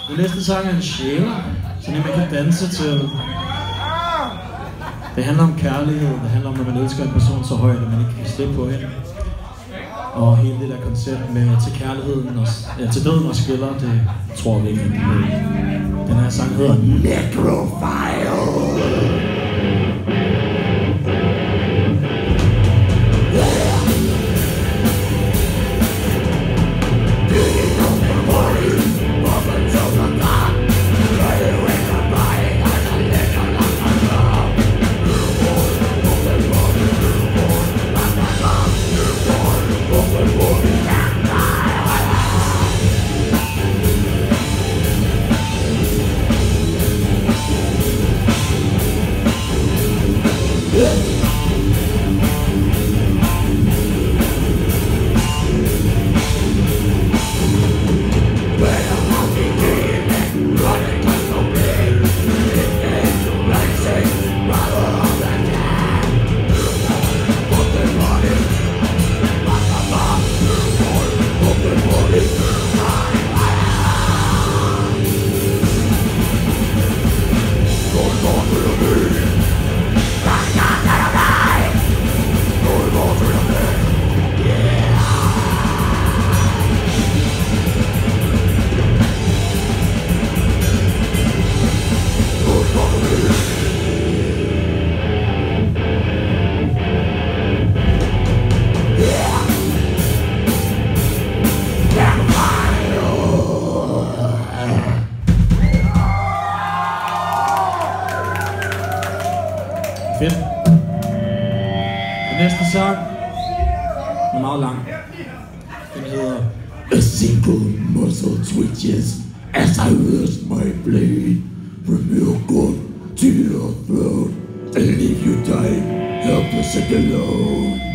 Den næste sang er en sjæler, så man kan danse til. Det handler om kærlighed, det handler om, at man elsker en person så højt, at man ikke kan slippe på hende. Og hele det der koncept med til kærligheden og til døden og skiller, det tror vi ikke. Den her sang hedder Necrophile. Fedt. Den næste sang er meget lang. Den hedder A single muscle twitches as I rush my blade from your gun to your throat and leave you dying helpless and alone.